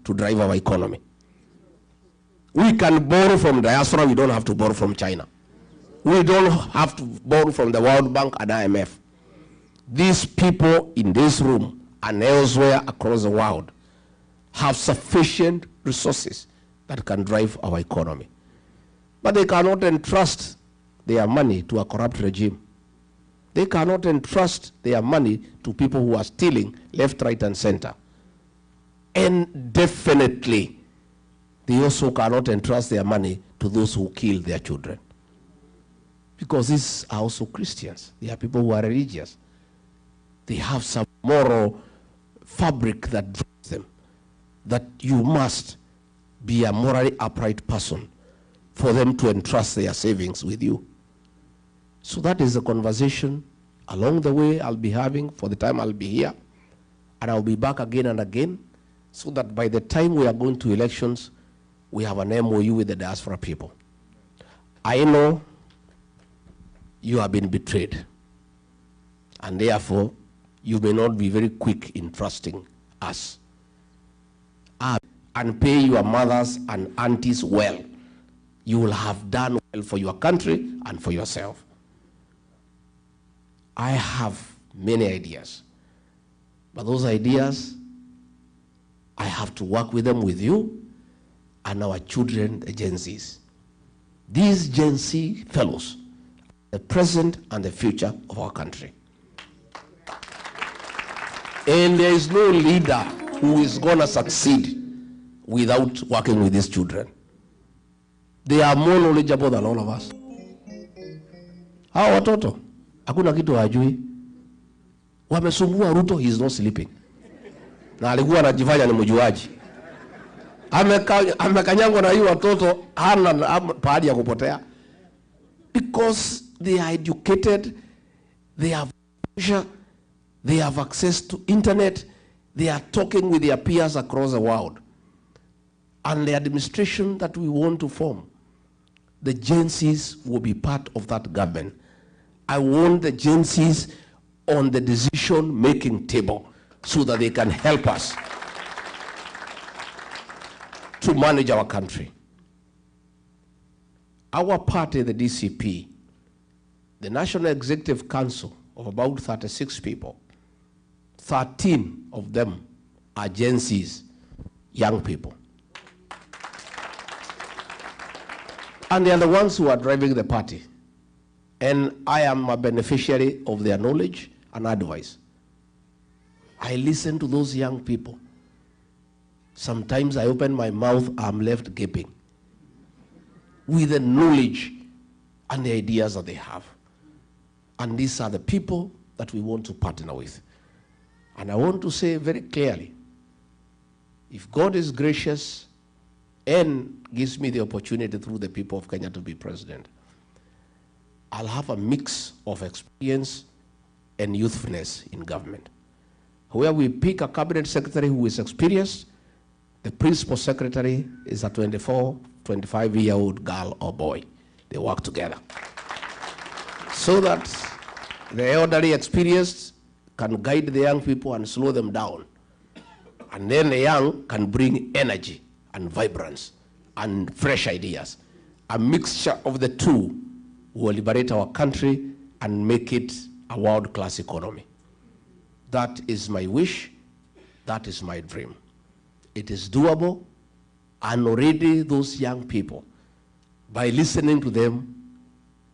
to drive our economy. We can borrow from diaspora, we don't have to borrow from China. We don't have to borrow from the World Bank and IMF. These people in this room and elsewhere across the world have sufficient resources that can drive our economy. But they cannot entrust their money to a corrupt regime. They cannot entrust their money to people who are stealing left, right, and center. And definitely, they also cannot entrust their money to those who kill their children. Because these are also Christians. They are people who are religious. They have some moral fabric that drives them, that you must be a morally upright person for them to entrust their savings with you. So that is a conversation along the way I'll be having for the time I'll be here, and I'll be back again and again, so that by the time we are going to elections, we have an MOU with the diaspora people. I know you have been betrayed, and therefore you may not be very quick in trusting us. And pay your mothers and aunties well. You will have done well for your country and for yourself. I have many ideas, but those ideas, I have to work with them with you and our children, the Gen Zs. These Gen Z fellows, the present and the future of our country. And there is no leader who is going to succeed without working with these children. They are more knowledgeable than all of us. Hawa watoto, hakuna kitu hajui. Wamesumbua Ruto, he is not sleeping. Na alikuwa anajifanya ni mjuaji. Amekanyangwa na hiyo watoto, hana pahali ya kupotea. Because they are educated, they have pressure, they have access to internet, they are talking with their peers across the world. And the administration that we want to form, the Gen Zs will be part of that government. I want the Gen Zs on the decision-making table so that they can help us to manage our country. Our party, the DCP, the National Executive Council of about 36 people, 13 of them are Gen Zs, young people. And they are the ones who are driving the party. And I am a beneficiary of their knowledge and advice. I listen to those young people. Sometimes I open my mouth, I'm left gaping with the knowledge and the ideas that they have. And these are the people that we want to partner with. And I want to say very clearly, if God is gracious and gives me the opportunity through the people of Kenya to be president, I'll have a mix of experience and youthfulness in government. Where we pick a cabinet secretary who is experienced, the principal secretary is a 24, 25-year-old girl or boy. They work together. So that the elderly experienced can guide the young people and slow them down. And then the young can bring energy and vibrance and fresh ideas. A mixture of the two will liberate our country and make it a world-class economy. That is my wish. That is my dream. It is doable, and already those young people, by listening to them,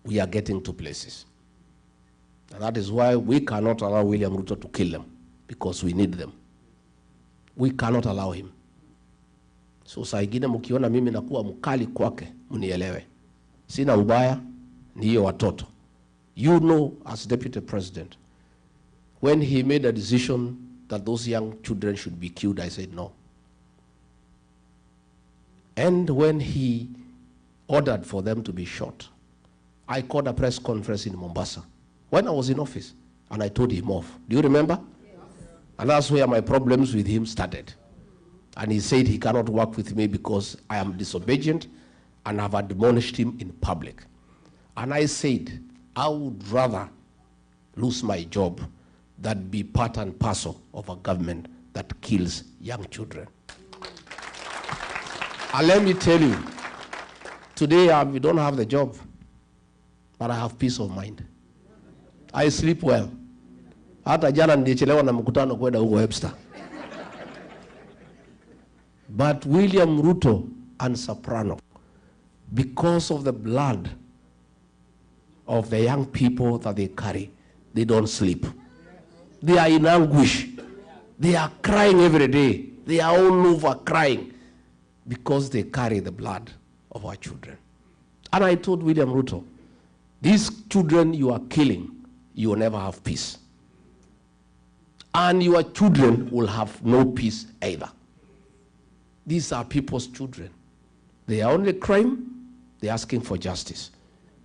we are getting to places. And that is why we cannot allow William Ruto to kill them, because we need them. We cannot allow him. So saa ingine mkiona mimi nakuwa mkali kwake, mnielewe. Sina ubaya, ni hiyo watoto. You know, as Deputy President, when he made a decision that those young children should be killed, I said no. And when he ordered for them to be shot, I called a press conference in Mombasa when I was in office, and I told him off. Do you remember? Yes. And that's where my problems with him started. And he said he cannot work with me because I am disobedient and have admonished him in public. And I said, I would rather lose my job than be part and parcel of a government that kills young children. And let me tell you, today we don't have the job, but I have peace of mind. I sleep well. Hata jana nilichelewa na mkutano kwenda huko Webster. But William Ruto and Soprano, because of the blood of the young people that they carry, they don't sleep. They are in anguish. They are crying every day. They are all over crying because they carry the blood of our children. And I told William Ruto, these children you are killing, you will never have peace. And your children will have no peace either. These are people's children. They are only crime. They're asking for justice.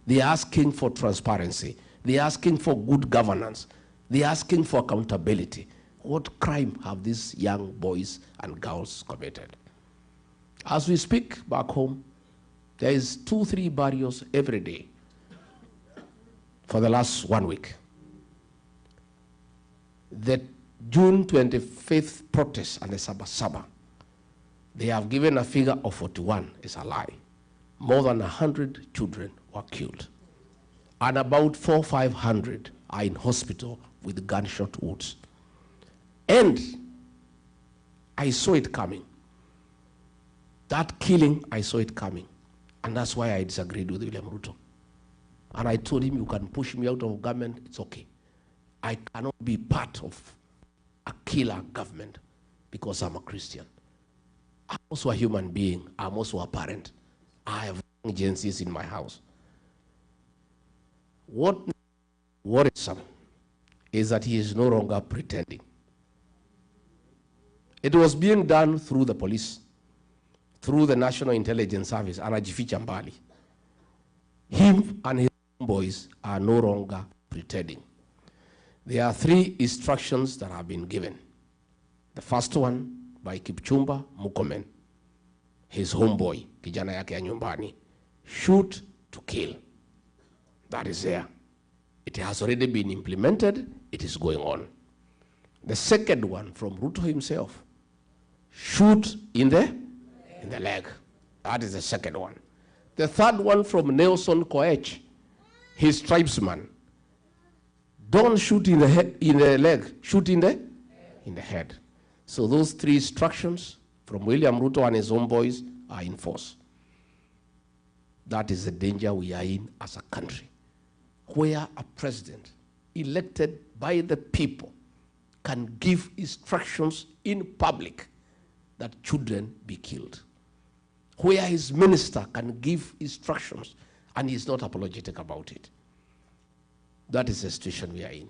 They're asking for transparency. They're asking for good governance. They're asking for accountability. What crime have these young boys and girls committed? As we speak back home, there is 2-3 barriers every day for the last 1 week. The June 25th protest and the Saba, they have given a figure of 41. It's a lie. More than 100 children were killed. And about 400-500 are in hospital with gunshot wounds. And I saw it coming. That killing, I saw it coming. And that's why I disagreed with William Ruto. And I told him, you can push me out of government, it's okay. I cannot be part of a killer government because I'm a Christian. I'm also a human being. I'm also a parent. I have agencies in my house. What worrisome is that he is no longer pretending. It was being done through the police, through the National Intelligence Service, anajificha mbali. Him and his boys are no longer pretending. There are 3 instructions that have been given. The first one by Kipchumba Murkomen, his homeboy, kijana yake ya nyumbani. Shoot to kill. That is there. It has already been implemented. It is going on. The second one from Ruto himself, shoot in the leg. That is the second one. The third one from Nelson Koech, his tribesman. Don't shoot in the head, in the leg. Shoot in the head. So those 3 instructions from William Ruto and his homeboys are in force. That is the danger we are in as a country, where a president elected by the people can give instructions in public that children be killed, where his minister can give instructions and he's not apologetic about it. That is the situation we are in.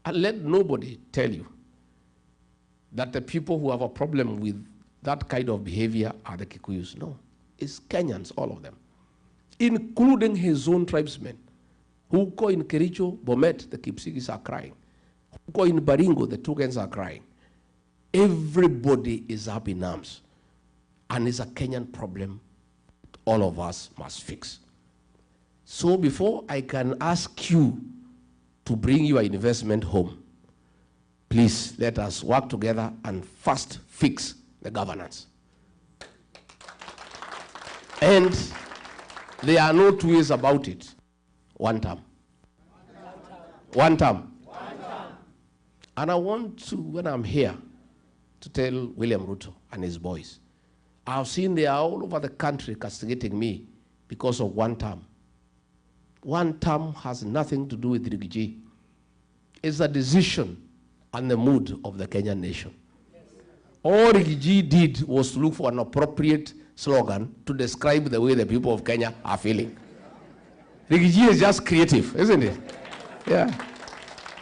And let nobody tell you that the people who have a problem with that kind of behavior are the Kikuyus. No, it's Kenyans, all of them, including his own tribesmen. Who go in Kericho, Bomet, the Kipsigis are crying. Who go in Baringo, the Tugans are crying. Everybody is up in arms. And it's a Kenyan problem all of us must fix. So before I can ask you to bring your investment home, please let us work together and first fix the governance. And there are no 2 ways about it. One term. One term. And I want to, when I'm here, to tell William Ruto and his boys, I've seen they are all over the country castigating me because of one term. One term has nothing to do with Rigathi. It's a decision and the mood of the Kenyan nation. All Rigathi did was to look for an appropriate slogan to describe the way the people of Kenya are feeling. Rigathi is just creative, isn't it? Yeah.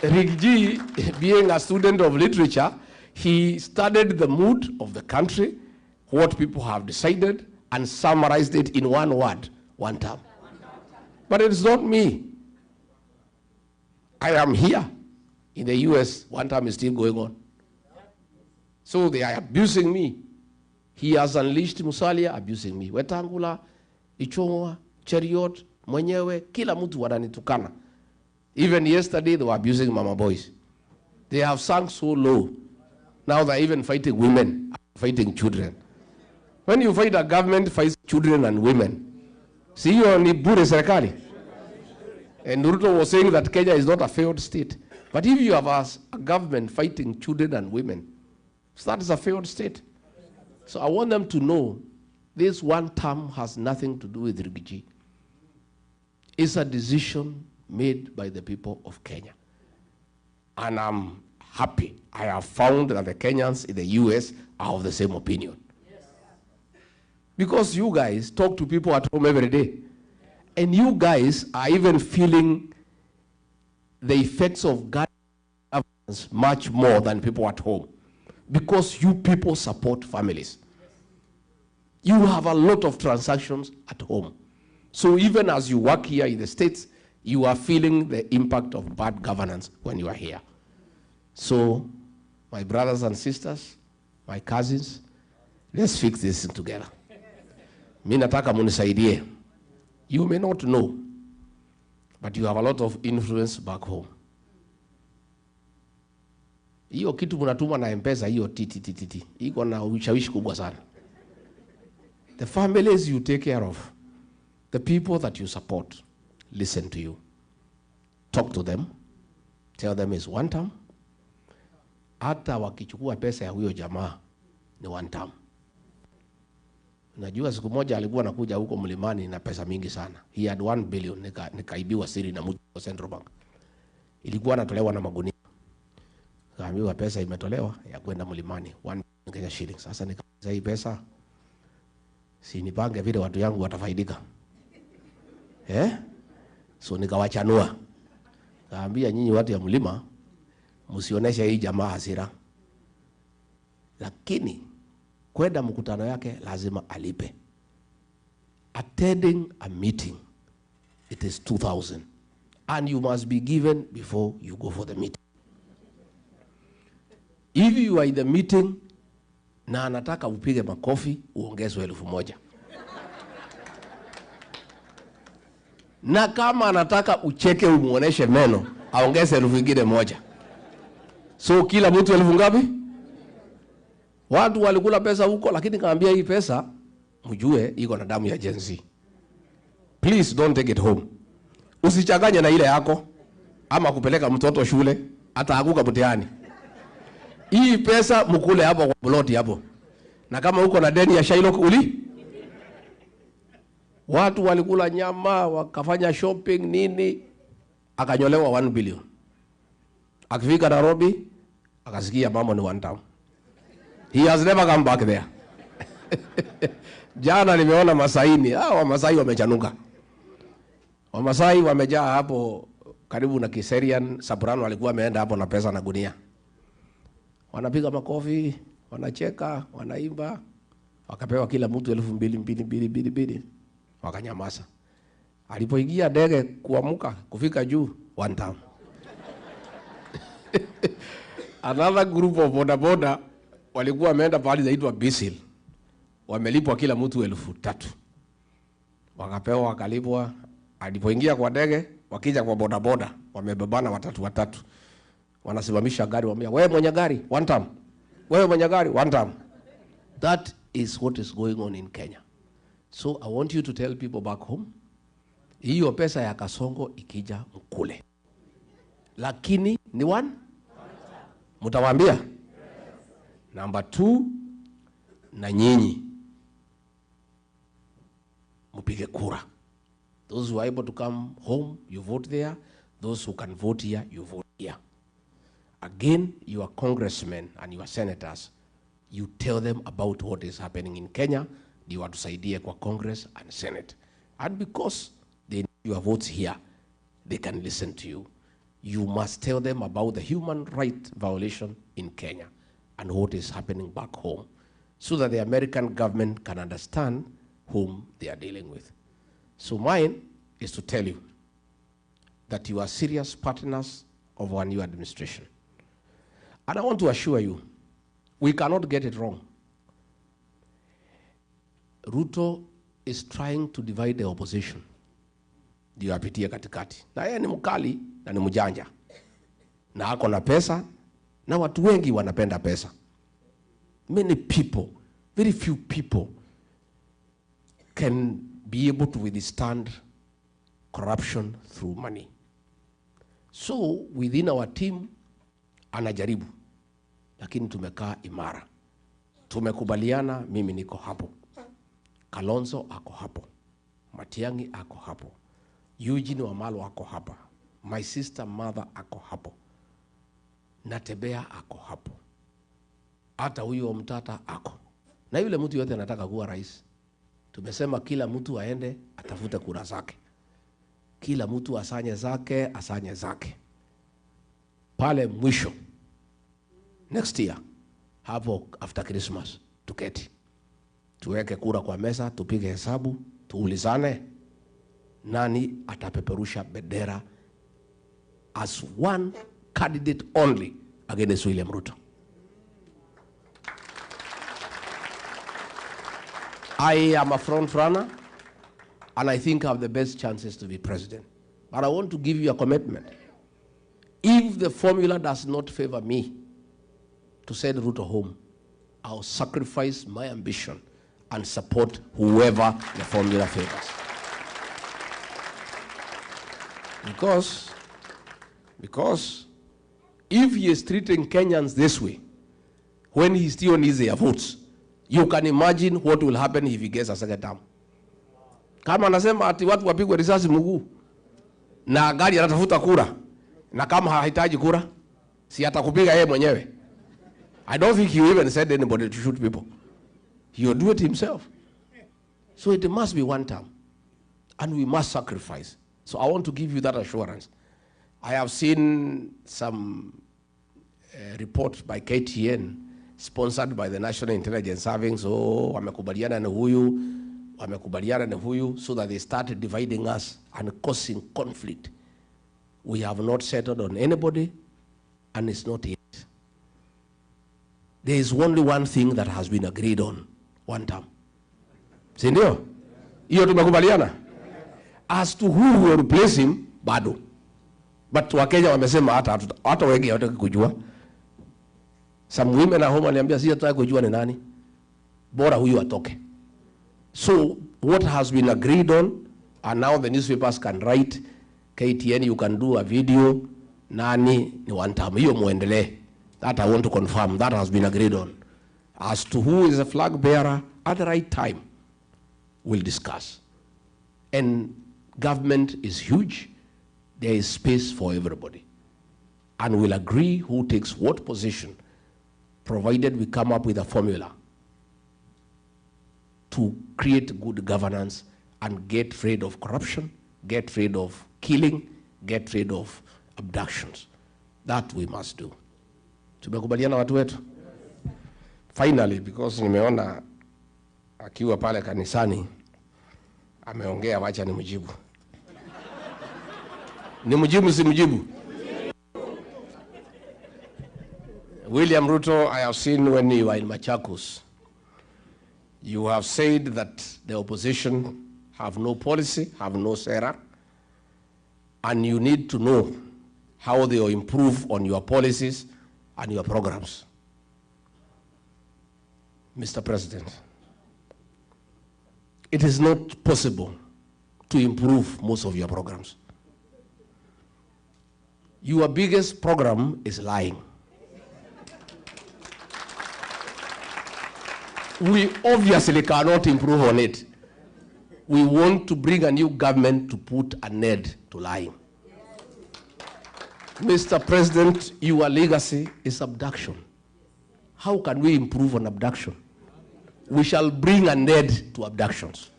Rigathi, being a student of literature, he studied the mood of the country, what people have decided, and summarized it in one word, one term. But it's not me. I am here. In the US, one term is still going on. So they are abusing me. He has unleashed Musalia abusing me. Wetangula, Ichongwa, Cheriot, Mwenyewe, kila mtu wananitukana. Even yesterday, they were abusing Mama Boys. They have sunk so low. Now they're even fighting women, fighting children. When you fight a government, fights children and women. See, you only bure serikali. And Ruto was saying that Kenya is not a failed state. But if you have a government fighting children and women, so that is a failed state. So I want them to know this one term has nothing to do with Rigathi. It's a decision made by the people of Kenya. And I'm happy. I have found that the Kenyans in the US are of the same opinion. Yes. Because you guys talk to people at home every day. And you guys are even feeling the effects of governance much more than people at home. Because you people support families. You have a lot of transactions at home. So even as you work here in the States, you are feeling the impact of bad governance when you are here. So, my brothers and sisters, my cousins, let's fix this together. Mimi nataka munisaidie. You may not know, but you have a lot of influence back home. Hiyo kitu mnatuma na M-Pesa, hiyo titi. Iko na ushawishi kubwa sana. The families you take care of, the people that you support, listen to you. Talk to them. Tell them it's one term. Hata wakichukua pesa ya huyo jamaa ni one term. Najua siku moja alikuwa anakuja huko mlimani na pesa mingi sana. He had 1 billion nikaibiwa siri na mtu wa Central Bank. Ilikuwa anatolewa na magunia. Kaambiwa pesa imetolewa ya kwenda mlimani 1 billion Kenya shillings. Sasa nikauliza hii pesa si nipange vile watu yangu watafaidika. So nikawachanua. Kaambia nyinyi watu ya mlima msionesha hii jamaa hasira. Lakini kwenda mkutano yake lazima alipe. Attending a meeting, it is 2,000. And you must be given before you go for the meeting. If you are in the meeting na anataka upige makofi, uongezwe 1,000. Na kama anataka ucheke umuoneshe meno, aongeze 1,000. So kila mtu 1,000 ngapi? Watu walikula pesa huko, lakini kaambia hii pesa mjue iko na damu ya Gen Z. Please don't take it home. Usichanganye na ile yako ama kupeleka mtoto shule ataanguka mtihani. Hii pesa mkule hapo kwa ploti hapo. Na kama uko na deni ya Shylock watu walikula nyama, wakafanya shopping nini, akanyolewa 1 billion. Akifika Nairobi, akasikia mambo ni one term. He has never come back there. Jana nimeona Masaini, Wamasai wamechanuka. Wamasai wamejaa hapo karibu na Kiserian, Sabrano walikuwa wameenda hapo na pesa na gunia. Wanapiga makofi, wanacheka, wanaimba, wakapewa kila mtu 2,200. Wakanyamaza. Alipoingia ndege kuamuka kufika juu, one term. Another group of bodaboda walikuwa wameenda pahali zaitwa Bisil. Wamelipwa kila mtu 3,000. Wakapewa, wakalipwa. Alipoingia kwa ndege, wakija kwa bodaboda, wamebebana watatu. Wanasimamisha gari, wamwambia, wewe mwenye gari, one term. Wewe mwenye gari, one term. That is what is going on in Kenya. So I want you to tell people back home, hiyo pesa ya Kasongo ikija mkule. Lakini ni one? Mutawaambia? Yes. Number 2, na nyinyi mpige kura. Those who are able to come home, you vote there. Those who can vote here, you vote here. Again, your congressmen and your senators, you tell them about what is happening in Kenya. You are to side kwa Congress and Senate. And because they need your votes here, they can listen to you. You must tell them about the human right violation in Kenya and what is happening back home so that the American government can understand whom they are dealing with. So mine is to tell you that you are serious partners of our new administration. And I want to assure you, we cannot get it wrong. Ruto is trying to divide the opposition. Ndio apitie katikati. Na yeye ni mkali na ni mjanja. Na ako na pesa na watu wengi wanapenda pesa. Many people, very few people can be able to withstand corruption through money. So within our team, anajaribu, lakini tumekaa imara. Tumekubaliana, mimi niko hapo. Kalonzo ako hapo. Matiang'i ako hapo. Eugene Wamalwa ako hapa. My sister mother ako hapo. Natembea ako hapo. Hata huyo Mtata ako. Na yule mtu yote anataka kuwa rais. Tumesema kila mtu aende atafute kura zake. Kila mtu asanye zake. Pale mwisho, next year, hapo after Christmas, tuketi. Tuweke kura kwa meza, tupige hesabu, tuulizane nani atapeperusha bendera as one candidate only against William Ruto. I am a front runner, and I think I have the best chances to be president. But I want to give you a commitment. If the formula does not favor me to send Ruto home, I'll sacrifice my ambition and support whoever the formula favors. Because if he is treating Kenyans this way, when he still needs their votes, you can imagine what will happen if he gets a second term. Kama anasema ati watu wapigwe risasi mguu na gari anatafuta kura, na kama hahitaji kura, si atakupiga yeye mwenyewe. I don't think he even said anybody to shoot people. He will do it himself. So it must be one term. And we must sacrifice. So I want to give you that assurance. I have seen some report by KTN, sponsored by the National Intelligence Service. So wamekubaliana na huyu, so that they started dividing us and causing conflict. We have not settled on anybody, and it's not yet. There is only one thing that has been agreed on, one term. Si ndio? Hiyo tumekubaliana. As to who will replace him, bado. But Wakenya wamesema hata wengi hawataki kujua. Some women at home waliambia si hataki kujua ni nani. Bora huyu atoke. So what has been agreed on, and now the newspapers can write, KTN, you can do a video, nani ni one term. Hiyo muendelee. That I want to confirm. That has been agreed on. As to who is a flag bearer, at the right time, we'll discuss. And government is huge. There is space for everybody. And we'll agree who takes what position, provided we come up with a formula to create good governance and get rid of corruption, get rid of killing, get rid of abductions. That we must do. Tumekubaliana watu wetu? Finally, because nimeona akiwa pale kanisani ameongea, wacha nimjibu. Nimjibu si mjibu? William Ruto, I have seen when you were in Machakos, you have said that the opposition have no policy, have no sera, and you need to know how they will improve on your policies and your programs. Mr. President, it is not possible to improve most of your programs. Your biggest program is lying. We obviously cannot improve on it. We want to bring a new government to put an end to lying. Mr. President, your legacy is abduction. How can we improve on abduction? We shall bring an end to abductions.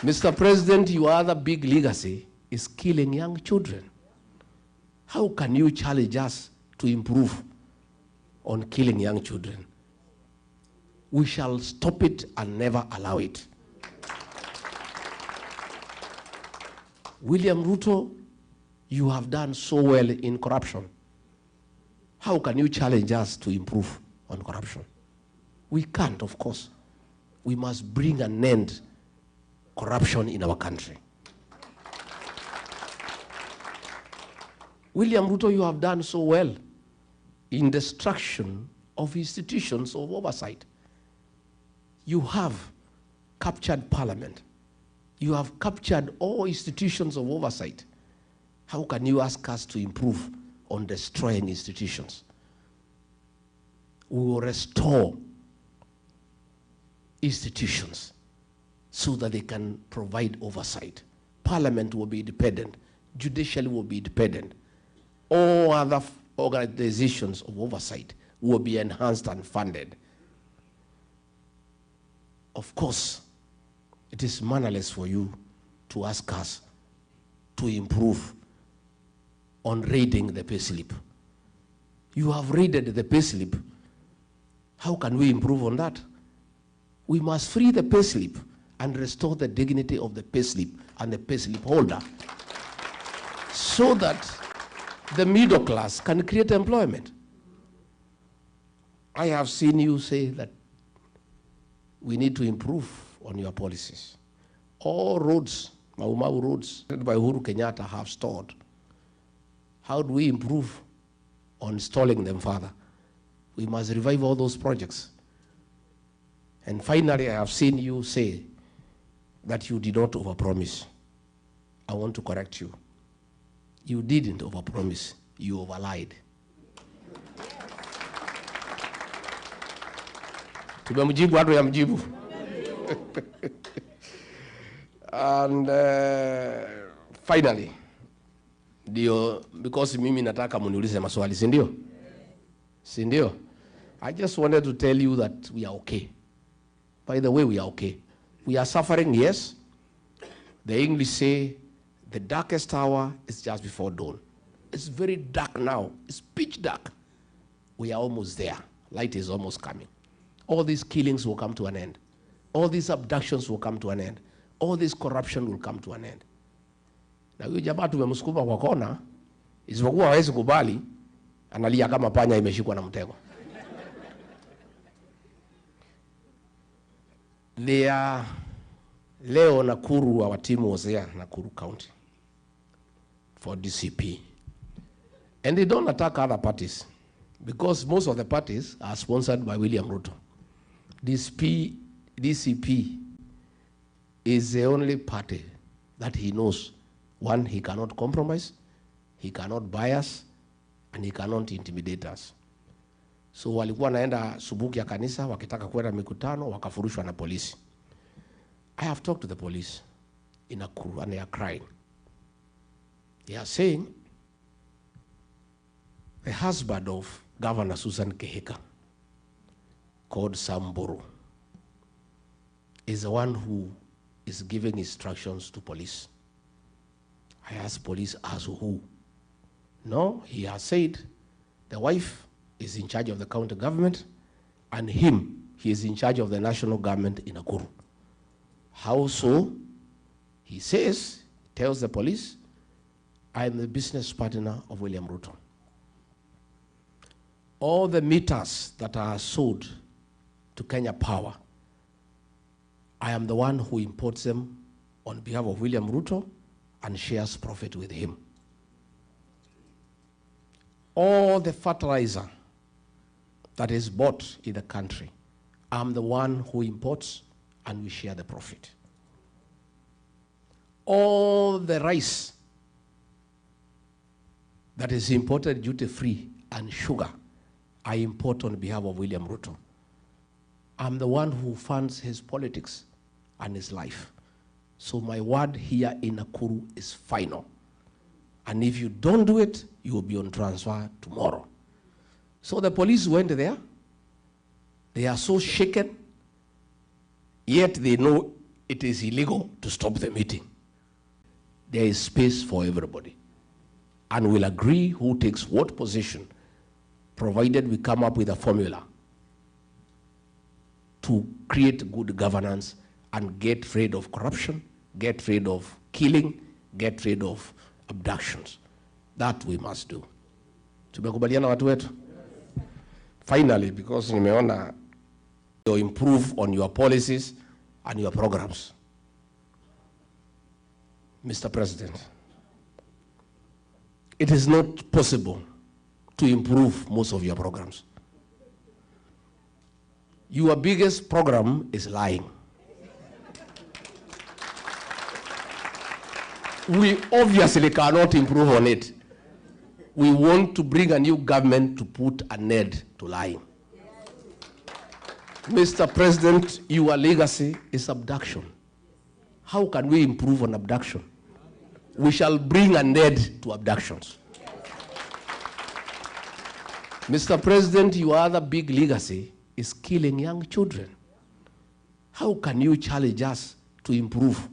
Mr. President, your other big legacy is killing young children. How can you challenge us to improve on killing young children? We shall stop it and never allow it. William Ruto, you have done so well in corruption. How can you challenge us to improve on corruption? We can't, of course. We must bring an end to corruption in our country. William Ruto, you have done so well in destruction of institutions of oversight. You have captured parliament. You have captured all institutions of oversight. How can you ask us to improve on destroying institutions? We will restore institutions so that they can provide oversight. Parliament will be independent. Judiciary will be independent. All other organizations of oversight will be enhanced and funded. Of course, it is mannerless for you to ask us to improve on raiding the payslip. You have raided the payslip. How can we improve on that? We must free the payslip and restore the dignity of the payslip and the payslip holder so that the middle class can create employment. I have seen you say that we need to improve on your policies. All roads, Mau roads, by Uhuru Kenyatta have stalled. How do we improve on stalling them further? We must revive all those projects. And finally, I have seen you say that you did not overpromise. I want to correct you. You didn't overpromise, you overlied. Tumemjibu watu ya mjibu. And finally, because mimi nataka muniulize maswali, si ndio? Si ndio? I just wanted to tell you that we are okay. By the way, we are okay. We are suffering, yes. The English say the darkest hour is just before dawn. It's very dark now. It's pitch dark. We are almost there. Light is almost coming. All these killings will come to an end. All these abductions will come to an end. All this corruption will come to an end. Na huyo jamaa tumemsukuma kwa kona, isipokuwa hawezi kubali, analia kama panya imeshikwa na mtego. Leo Nakuru, our team was there, Nakuru County, for DCP. And they don't attack other parties, because most of the parties are sponsored by William Ruto. DCP is the only party that he knows. One, he cannot compromise, he cannot bias, and he cannot intimidate us. So walikuwa naenda subuki ya kanisa, wakitaka kwenda mikutano, wakafurushwa na polisi. I have talked to the police in Nakuru, and they are crying. They are saying the husband of Governor Susan Kihika, called Samburu, is the one who is giving instructions to police. I asked police, as who? No, he has said the wife is in charge of the county government, and he is in charge of the national government in Nakuru. How so? He says, tells the police, I am the business partner of William Ruto. All the meters that are sold to Kenya Power, I am the one who imports them on behalf of William Ruto and shares profit with him. All the fertilizer that is bought in the country, I'm the one who imports and we share the profit. All the rice that is imported duty-free and sugar, I import on behalf of William Ruto. I'm the one who funds his politics and his life. So my word here in Nakuru is final. And if you don't do it, you will be on transfer tomorrow. So the police went there. They are so shaken, yet they know it is illegal to stop the meeting. There is space for everybody. And we'll agree who takes what position, provided we come up with a formula to create good governance and get rid of corruption, get rid of killing, get rid of abductions. That we must do. Tumekubaliana watu wetu? Finally, because nimeona you improve on your policies and your programs. Mr. President, it is not possible to improve most of your programs. Your biggest program is lying. We obviously cannot improve on it. We want to bring a new government to put an end to lying. Mr. President, your legacy is abduction. How can we improve on abduction? We shall bring an end to abductions. Mr. President, your other big legacy is killing young children. How can you challenge us to improve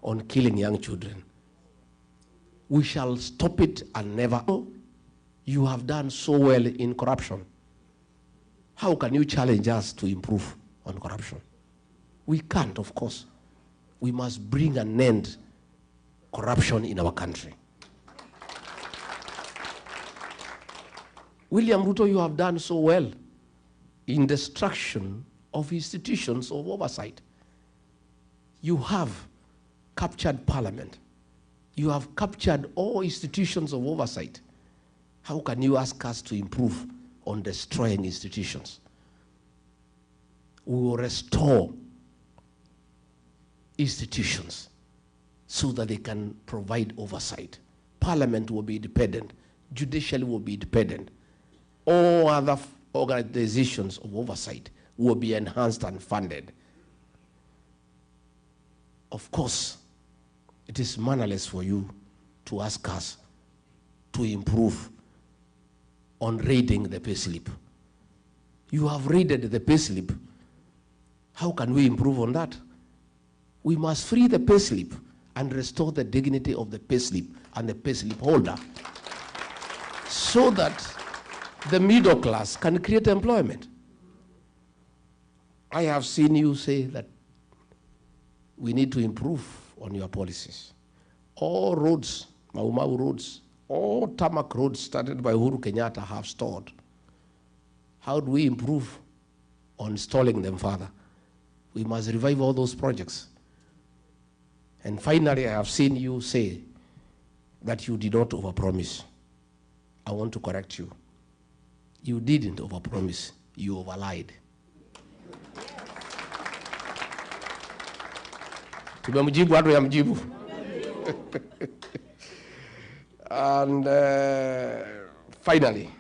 on killing young children? We shall stop it and never. You have done so well in corruption. How can you challenge us to improve on corruption? We can't, of course. We must bring an end to corruption in our country. William Ruto, you have done so well in destruction of institutions of oversight. You have captured parliament. You have captured all institutions of oversight. How can you ask us to improve on destroying institutions? We will restore institutions so that they can provide oversight. Parliament will be independent. Judiciary will be independent. All other organizations of oversight will be enhanced and funded. Of course, it is mannerless for you to ask us to improve on raiding the payslip. You have raided the payslip. How can we improve on that? We must free the payslip and restore the dignity of the payslip and the payslip holder so that the middle class can create employment. I have seen you say that we need to improve on your policies. All roads, Mau roads, all tarmac roads started by Uhuru Kenyatta have stalled. How do we improve on stalling them further? We must revive all those projects. And finally, I have seen you say that you did not overpromise. I want to correct you. You didn't overpromise, you overlied. Tumemjibu watu ya mjibu. And finally,